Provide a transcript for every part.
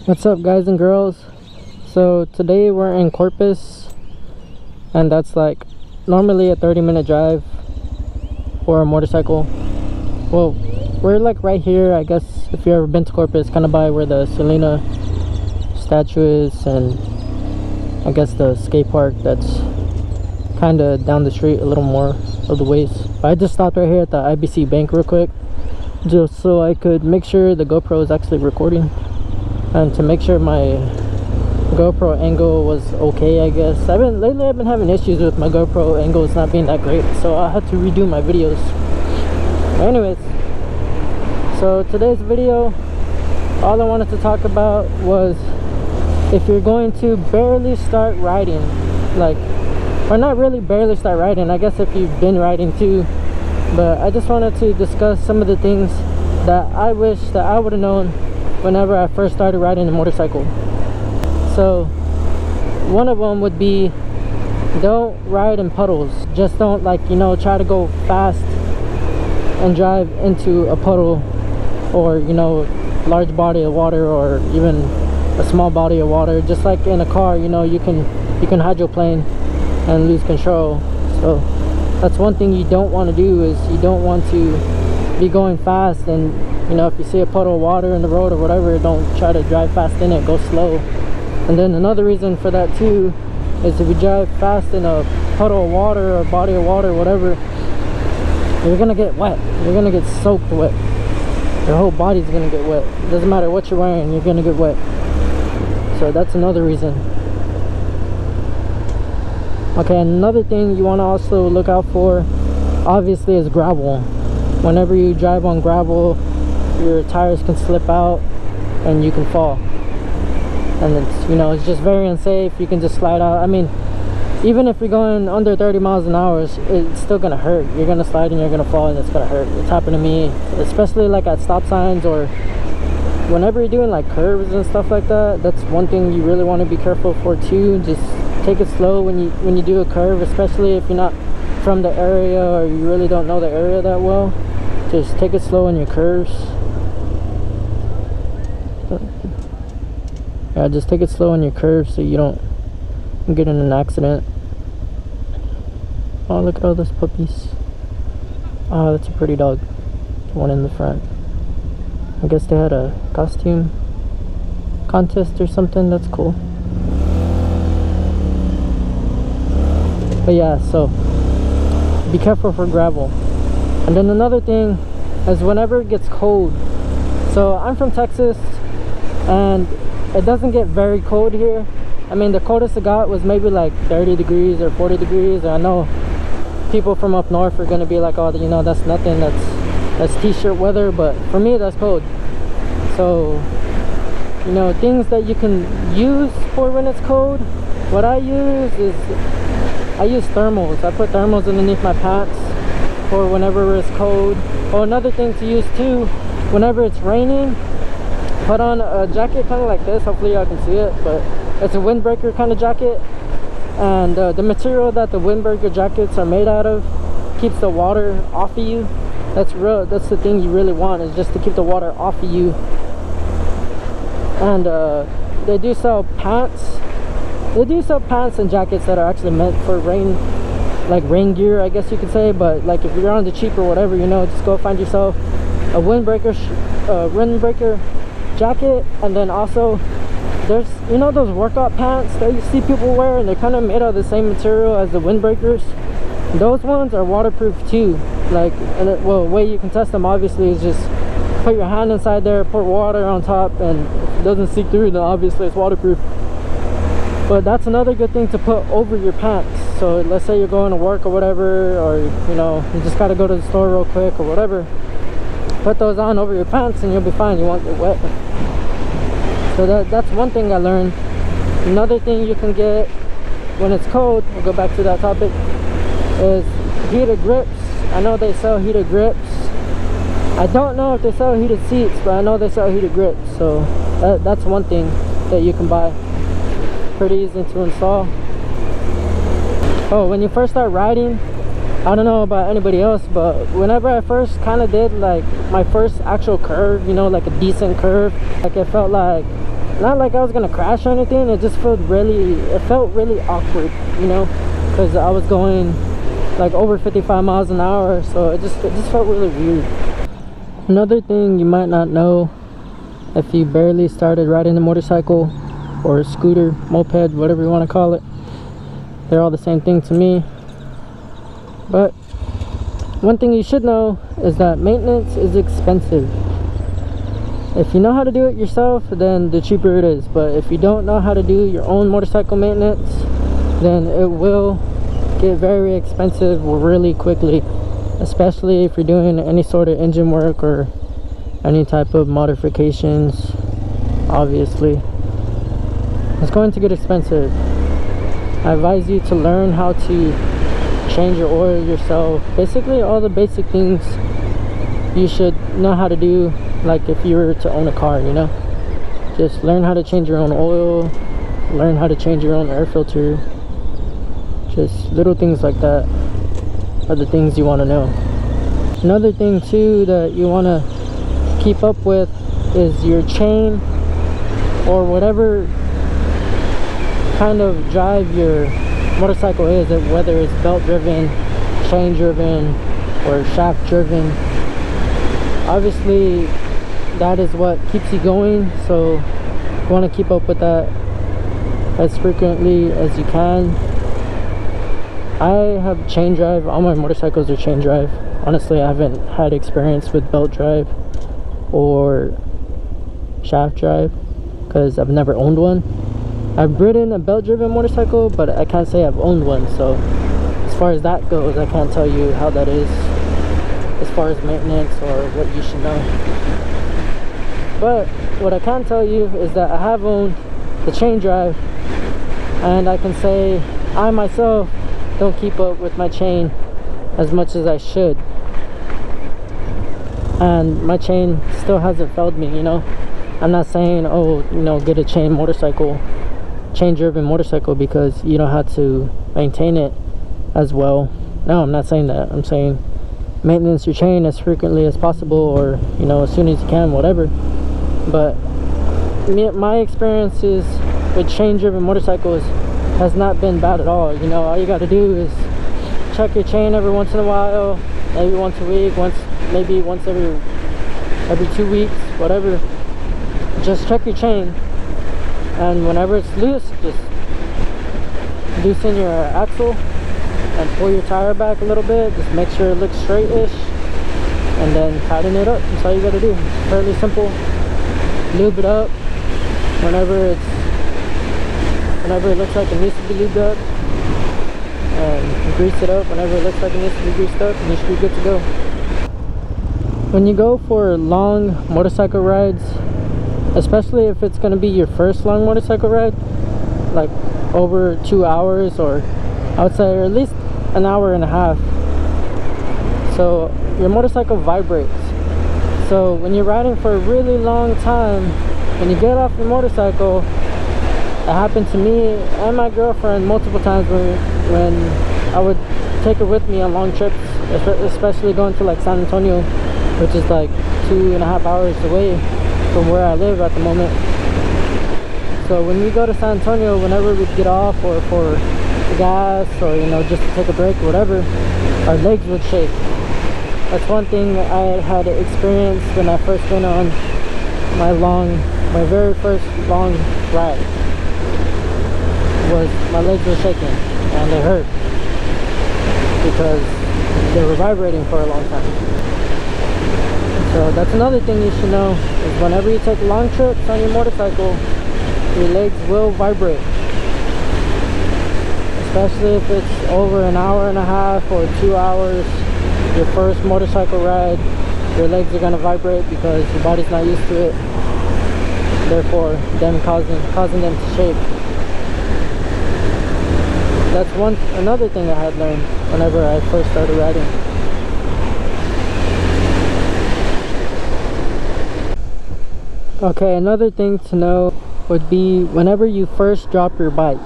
What's up, guys and girls? So today we're in Corpus, and that's like normally a 30-minute drive for a motorcycle. Well, we're like right here, I guess. If you've ever been to Corpus, kind of by where the Selena statue is, and I guess the skate park that's kind of down the street a little more of the ways. But I just stopped right here at the IBC bank real quick, just so I could make sure the GoPro is actually recording, and to make sure my GoPro angle was okay. I guess lately I've been having issues with my GoPro angles not being that great, so I had to redo my videos. But anyways, so today's video, all I wanted to talk about was if you're going to barely start riding, like, or not really barely start riding, I guess if you've been riding too, but I just wanted to discuss some of the things that I wish that I would have known whenever I first started riding a motorcycle. So one of them would be, don't ride in puddles. Just don't, like, you know, try to go fast and drive into a puddle, or, you know, large body of water, or even a small body of water. Just like in a car, you know, you can hydroplane and lose control. So that's one thing you don't want to do, is you don't want to be going fast, and, you know, if you see a puddle of water in the road or whatever, don't try to drive fast in it, go slow. And then another reason for that too is if you drive fast in a puddle of water or body of water, whatever, you're gonna get wet. You're gonna get soaked wet. Your whole body's gonna get wet. It doesn't matter what you're wearing, you're gonna get wet. So that's another reason. Okay, another thing you want to also look out for, obviously, is gravel. Whenever you drive on gravel, your tires can slip out and you can fall, and it's, you know, it's just very unsafe. You can just slide out. I mean, even if you're going under 30 miles an hour, it's still gonna hurt. You're gonna slide and you're gonna fall, and it's gonna hurt. It's happened to me, especially like at stop signs, or whenever you're doing like curves and stuff like that. That's one thing you really want to be careful for too. Just take it slow when you do a curve, especially if you're not from the area or you really don't know the area that well. Just take it slow in your curves. Yeah, just take it slow in your curves so you don't get in an accident. Oh, look at all those puppies. Oh, that's a pretty dog. One in the front. I guess they had a costume contest or something. That's cool. But yeah, so be careful for gravel. And then another thing is whenever it gets cold. So I'm from Texas, and it doesn't get very cold here. I mean, the coldest it got was maybe like 30 degrees or 40 degrees. I know people from up north are gonna be like, oh, you know, that's nothing, that's t-shirt weather, but for me that's cold. So, you know, things that you can use for when it's cold, what I use is I use thermals. I put thermals underneath my pants for whenever it's cold. Oh, another thing to use too, whenever it's raining, put on a jacket kind of like this. Hopefully y'all can see it, but it's a windbreaker kind of jacket, and the material that the windbreaker jackets are made out of keeps the water off of you. That's the thing you really want, is just to keep the water off of you. And they do sell pants. They do sell pants and jackets that are actually meant for rain, like rain gear, I guess you could say. But like if you're on the cheap or whatever, you know, just go find yourself a windbreaker jacket. And then also there's, you know, those workout pants that you see people wear, and they're kind of made out of the same material as the windbreakers. Those ones are waterproof too. Like, and well, way you can test them obviously is just put your hand inside there, pour water on top, and if it doesn't seep through, then obviously it's waterproof. But that's another good thing to put over your pants. So let's say you're going to work or whatever, or, you know, you just gotta go to the store real quick or whatever, put those on over your pants and you'll be fine. You won't get wet. So that's one thing I learned. Another thing you can get when it's cold, we'll go back to that topic, is heated grips. I know they sell heated grips. I don't know if they sell heated seats, but I know they sell heated grips. So that's one thing that you can buy. Pretty easy to install. Oh, when you first start riding, I don't know about anybody else, but whenever I first kind of did like my first actual curve, you know, like a decent curve, like it felt like not like I was gonna crash or anything. It just felt really awkward, you know, because I was going like over 55 miles an hour, so it just felt really weird. Another thing you might not know if you barely started riding a motorcycle or a scooter, moped, whatever you want to call it, they're all the same thing to me. But one thing you should know is that maintenance is expensive. If you know how to do it yourself, then the cheaper it is. But if you don't know how to do your own motorcycle maintenance, then it will get very expensive really quickly, especially if you're doing any sort of engine work or any type of modifications. Obviously, it's going to get expensive. I advise you to learn how to change your oil yourself. Basically all the basic things you should know how to do, like if you were to own a car, you know. Just learn how to change your own oil, learn how to change your own air filter. Just little things like that are the things you want to know. Another thing too that you want to keep up with is your chain, or whatever kind of drive your motorcycle is, whether it's belt driven, chain driven, or shaft driven. Obviously that is what keeps you going, so you want to keep up with that as frequently as you can. I have chain drive. All my motorcycles are chain drive. Honestly, I haven't had experience with belt drive or shaft drive because I've never owned one. I've ridden a belt driven motorcycle, but I can't say I've owned one, so as far as that goes, I can't tell you how that is as far as maintenance or what you should know. But what I can tell you is that I have owned the chain drive, and I can say I myself don't keep up with my chain as much as I should, and my chain still hasn't failed me, you know. I'm not saying, oh, you know, get a chain driven motorcycle because you don't have to maintain it as well. No, I'm not saying that. I'm saying maintenance your chain as frequently as possible, or you know, as soon as you can, whatever. But my experiences with chain driven motorcycles has not been bad at all. You know, all you got to do is check your chain every once in a while, maybe once a week, maybe once every 2 weeks, whatever. Just check your chain, and whenever it's loose, just loosen your axle and pull your tire back a little bit. Just make sure it looks straight-ish, and then tighten it up. That's all you got to do. It's fairly simple. Lube it up whenever it looks like it needs to be lubed up, and grease it up whenever it looks like it needs to be greased up, and you should be good to go. When you go for long motorcycle rides, especially if it's going to be your first long motorcycle ride, like over 2 hours, or I would say at least an hour and a half, so your motorcycle vibrates. So when you're riding for a really long time, when you get off your motorcycle, it happened to me and my girlfriend multiple times when I would take her with me on long trips, especially going to like San Antonio, which is like 2.5 hours away from where I live at the moment. So when we go to San Antonio, whenever we get off, or for the gas, or you know, just to take a break or whatever, our legs would shake. That's one thing I had experienced when I first went on my very first long ride, was my legs were shaking and they hurt because they were vibrating for a long time. So that's another thing you should know, is whenever you take long trips on your motorcycle, your legs will vibrate, especially if it's over an hour and a half or 2 hours. Your first motorcycle ride, your legs are going to vibrate because your body's not used to it, therefore them causing them to shake. That's another thing I had learned whenever I first started riding. Okay, another thing to know would be whenever you first drop your bike.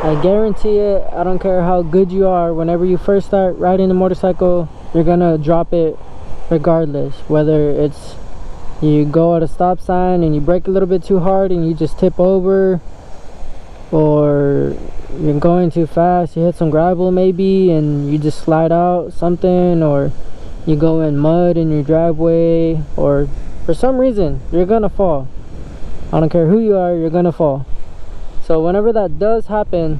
I guarantee it, I don't care how good you are, whenever you first start riding a motorcycle, you're gonna drop it regardless, whether it's you go at a stop sign and you brake a little bit too hard and you just tip over, or you're going too fast, you hit some gravel maybe and you just slide out something, or you go in mud in your driveway, or for some reason you're gonna fall. I don't care who you are, you're gonna fall. So whenever that does happen,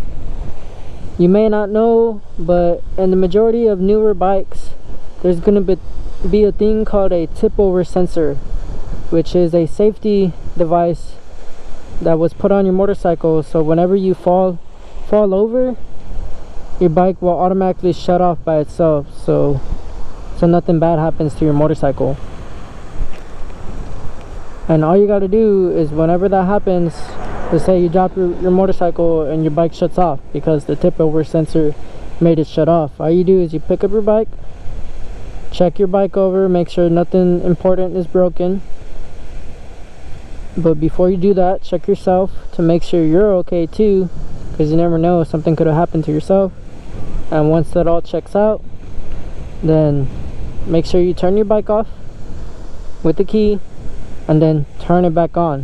you may not know, but in the majority of newer bikes, there's gonna be a thing called a tip over sensor, which is a safety device that was put on your motorcycle. So whenever you fall over, your bike will automatically shut off by itself, so nothing bad happens to your motorcycle. And all you got to do is, whenever that happens, let's say you drop your motorcycle and your bike shuts off because the tip over sensor made it shut off, all you do is you pick up your bike, check your bike over, make sure nothing important is broken. But before you do that, check yourself to make sure you're okay too, because you never know, something could have happened to yourself. And once that all checks out, then make sure you turn your bike off with the key and then turn it back on.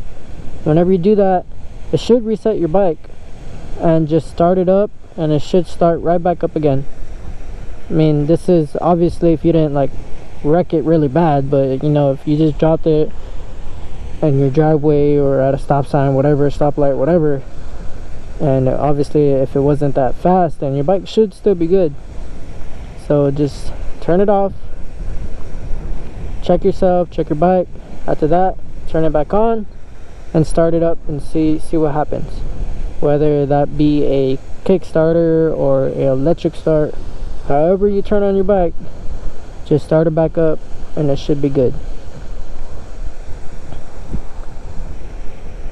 Whenever you do that, it should reset your bike and just start it up, and it should start right back up again. I mean, this is obviously if you didn't like wreck it really bad, but you know, if you just dropped it in your driveway or at a stop sign, whatever, stoplight, whatever, and obviously if it wasn't that fast, then your bike should still be good. So just turn it off, check yourself, check your bike. After that, turn it back on and start it up and see what happens, whether that be a Kickstarter or an electric start. However you turn on your bike, just start it back up and it should be good.